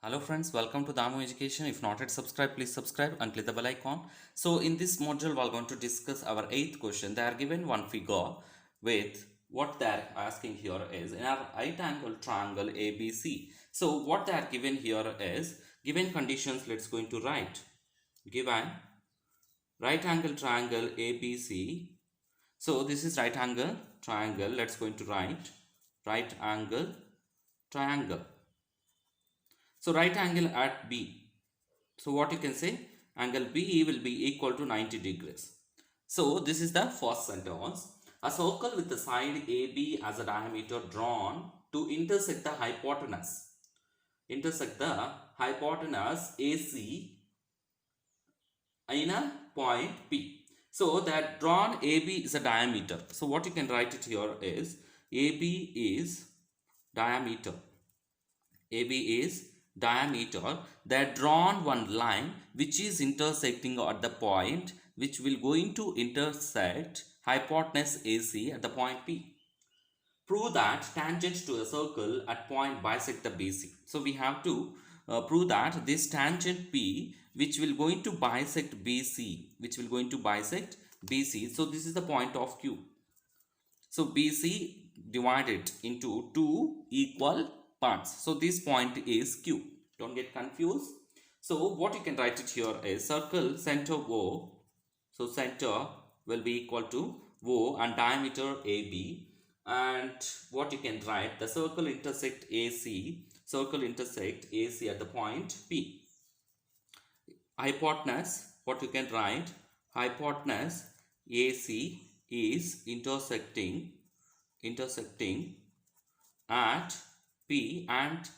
Hello friends, welcome to Damu Education. If not yet subscribe, please subscribe and click the bell icon. So in this module, we're going to discuss our 8th question. They are given one figure with what they are asking here is in our right angle triangle ABC. So what they are given here is given conditions. Let's go into write. Given right angle triangle ABC. So this is right angle triangle. Let's go into right angle triangle. So right angle at B. So what you can say, angle B will be equal to 90 degrees. So this is the first sentence. A circle with the side AB as a diameter drawn to intersect the hypotenuse. Intersect the hypotenuse AC in a point P. So that drawn AB is a diameter. So what you can write it here is AB is diameter. AB is diameter. That drawn one line which is intersecting at the point which will going to intersect hypotenuse AC at the point P. Prove that tangent to a circle at point bisect the BC. So we have to prove that this tangent P which will going to bisect BC, So this is the point of Q. So BC divided into two equal parts. So this point is Q. Don't get confused. So what you can write it here is circle center O. So center will be equal to O and diameter AB. And what you can write, the circle intersect AC. Circle intersect AC at the point P. Hypotenuse, what you can write, hypotenuse AC is intersecting at P and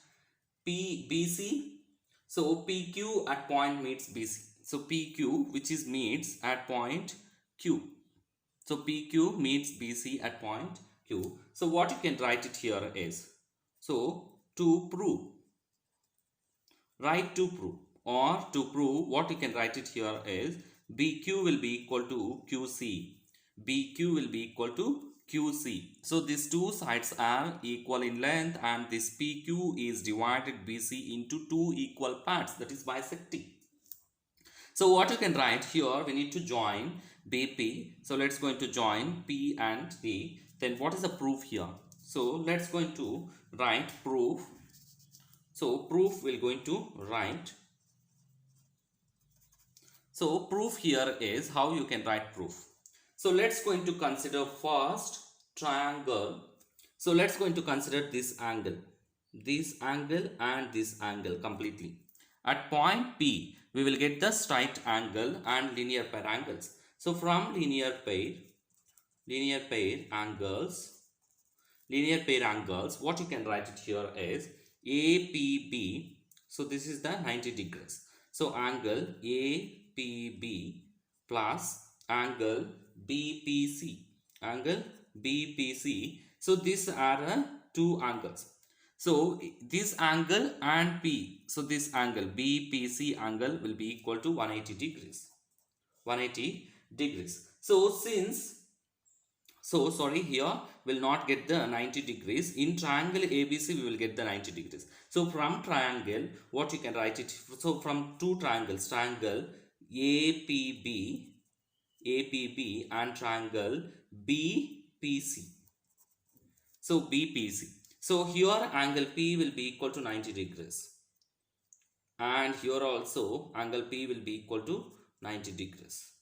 BC. So PQ at point meets BC. So PQ which is meets at point Q. So PQ meets BC at point Q. So what you can write it here is, so to prove, write to prove, or to prove, what you can write it here is BQ will be equal to QC. BQ will be equal to QC. So these two sides are equal in length and this PQ is divided BC into two equal parts, that is bisecting. So what you can write here, we need to join BP. So let's go into join P and D. Then what is the proof here? So let's go into write proof. So proof we're going to write. So proof here is how you can write proof. So let's going to consider first triangle. So let's going to consider this angle and this angle completely. At point P, we will get the straight angle and linear pair angles. So from linear pair angles, what you can write it here is APB. So this is the 90 degrees. So angle APB plus angle BPC. So these are two angles. So this angle and P. So this angle BPC angle will be equal to 180 degrees. 180 degrees. So here will not get the 90 degrees. In triangle ABC we will get the 90 degrees. So from triangle, what you can write it, so from two triangles, triangle APB and triangle BPC. So BPC. So here angle P will be equal to 90 degrees. And here also angle P will be equal to 90 degrees.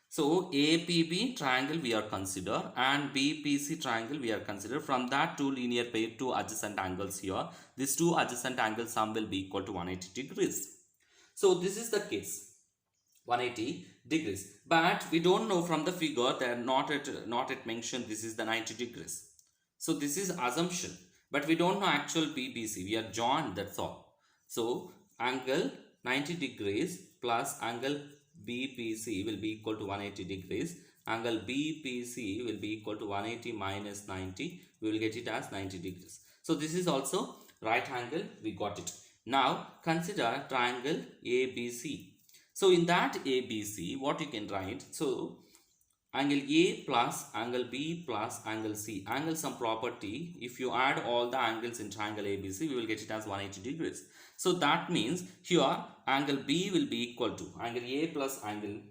So APB triangle we are consider and BPC triangle we are consider. From that two linear pair, two adjacent angles here. These two adjacent angles sum will be equal to 180 degrees. So this is the case, 180 degrees. But we don't know from the figure, they are not yet mentioned this is the 90 degrees. So this is assumption. But we don't know actual BBC. We are joined, that's all. So angle 90 degrees plus angle BPC will be equal to 180 degrees. Angle BPC will be equal to 180 minus 90. We will get it as 90 degrees. So this is also right angle. We got it. Now consider triangle ABC. So in that ABC, what you can write? So angle A plus angle B plus angle C. Angle sum property, if you add all the angles in triangle ABC, we will get it as 180 degrees. So that means here angle B will be equal to angle A plus angle.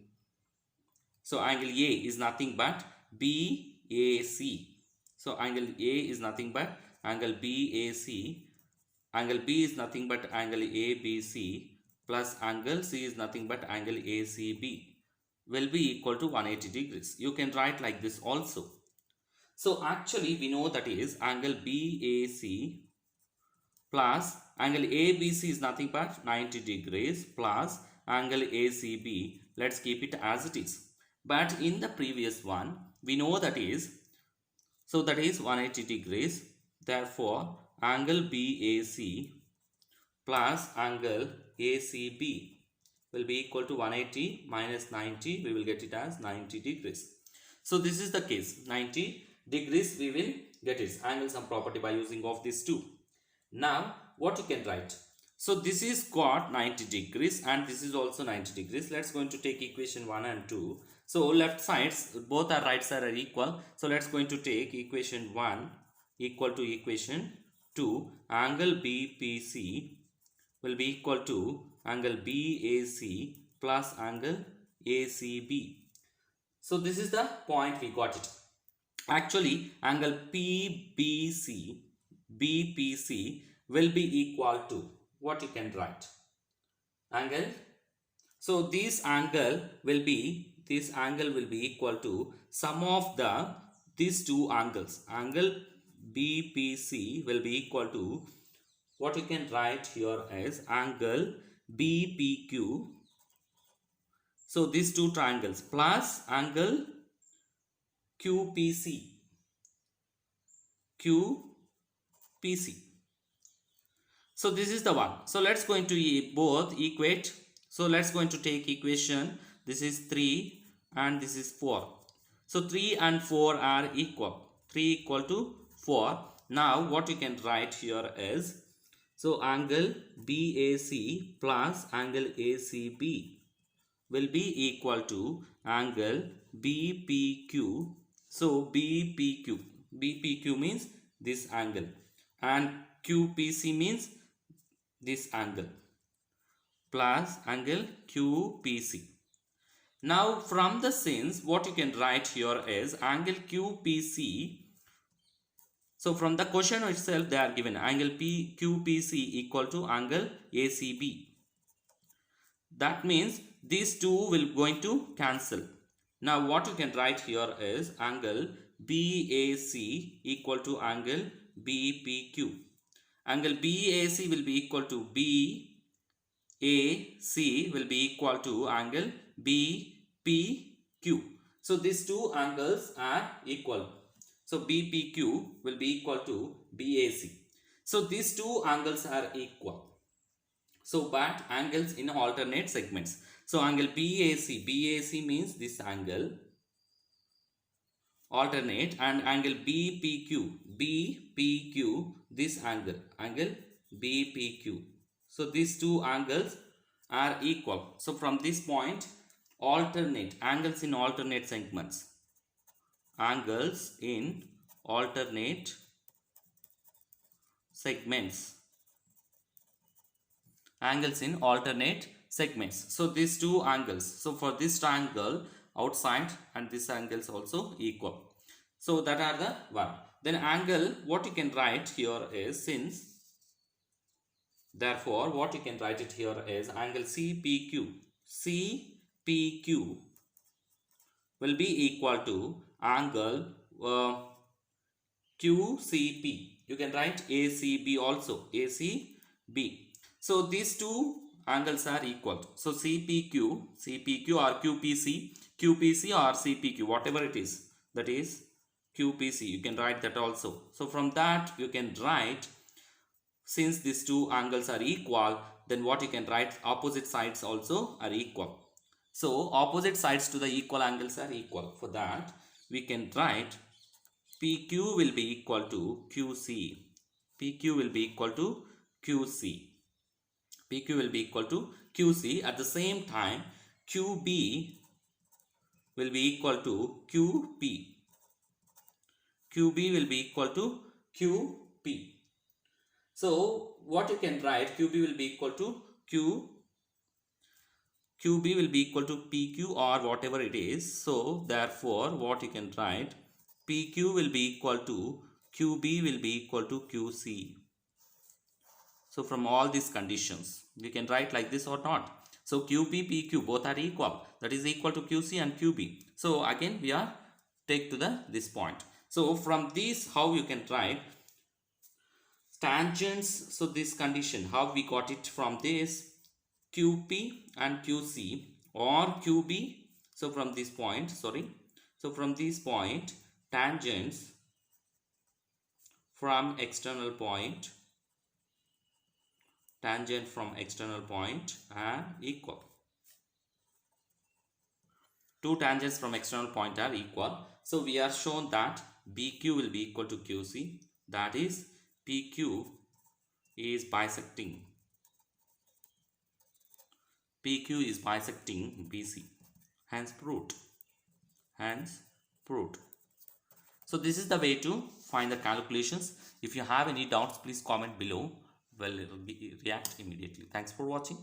So angle A is nothing but BAC. So angle A is nothing but angle BAC. Angle B is nothing but angle ABC plus angle C is nothing but angle ACB will be equal to 180 degrees. You can write like this also. So actually we know that is angle BAC plus angle ABC is nothing but 90 degrees plus angle ACB. Let's keep it as it is. But in the previous one we know that is, so that is 180 degrees. Therefore angle BAC plus angle ACB will be equal to 180 minus 90. We will get it as 90 degrees. So this is the case. 90 degrees we will get its angle sum property by using of these two. Now what you can write? So this is got 90 degrees and this is also 90 degrees. Let's going to take equation 1 and 2. So left sides, both our right sides are equal. So let's going to take equation 1 equal to equation 2. Angle BPC will be equal to angle BAC plus angle ACB. So this is the point we got it. Actually angle BPC will be equal to what you can write? Angle. So this angle will be equal to sum of these two angles. Angle BPC will be equal to what you can write here as angle BPQ. So these two triangles plus angle QPC. So this is the one. So let's going to both equate. So let's going to take equation. This is 3 and this is 4. So 3 and 4 are equal. 3 equal to 4. Now what you can write here is, so angle BAC plus angle ACB will be equal to angle BPQ. So BPQ means this angle and QPC means this angle plus angle QPC. Now from the sense what you can write here is angle QPC. So from the question itself they are given angle QPC equal to angle ACB. That means these two will going to cancel. Now what you can write here is angle BAC equal to angle BPQ. Angle BAC will be equal to BAC will be equal to angle BPQ. So these two angles are equal. So BPQ will be equal to BAC. So these two angles are equal. So but angles in alternate segments. So angle BAC means this angle alternate, and angle BPQ this angle BPQ. So these two angles are equal. So from this point alternate angles in alternate segments. Angles in alternate segments. Angles in alternate segments. So these two angles. So for this triangle outside and this angles also equal. So that are the one. Then angle what you can write here is, since therefore what you can write it here is angle CPQ. CPQ will be equal to angle QCP. You can write ACB also. ACB. So these two angles are equal. So CPQ or QPC or CPQ, whatever it is, that is QPC. You can write that also. So from that you can write, since these two angles are equal, then what you can write, opposite sides also are equal. So opposite sides to the equal angles are equal. For that we can write PQ will be equal to QC. PQ will be equal to QC. PQ will be equal to QC. At the same time QB will be equal to QP. QB will be equal to QP. So what you can write, QB will be equal to QB will be equal to PQ or whatever it is. So therefore what you can write, PQ will be equal to QB will be equal to QC. So from all these conditions, we can write like this or not. So QP, PQ both are equal. That is equal to QC and QB. So again we are take to this point. So from this, how you can write tangents. So this condition, how we got it from this, QP and QC or QB. So from this point, so from this point, tangents from external point, tangent from external point are equal. Two tangents from external point are equal. So we are shown that BQ will be equal to QC. That is PQ is bisecting. PQ is bisecting BC. Hence proved. So this is the way to find the calculations. If you have any doubts, please comment below. Well, it will react immediately. Thanks for watching.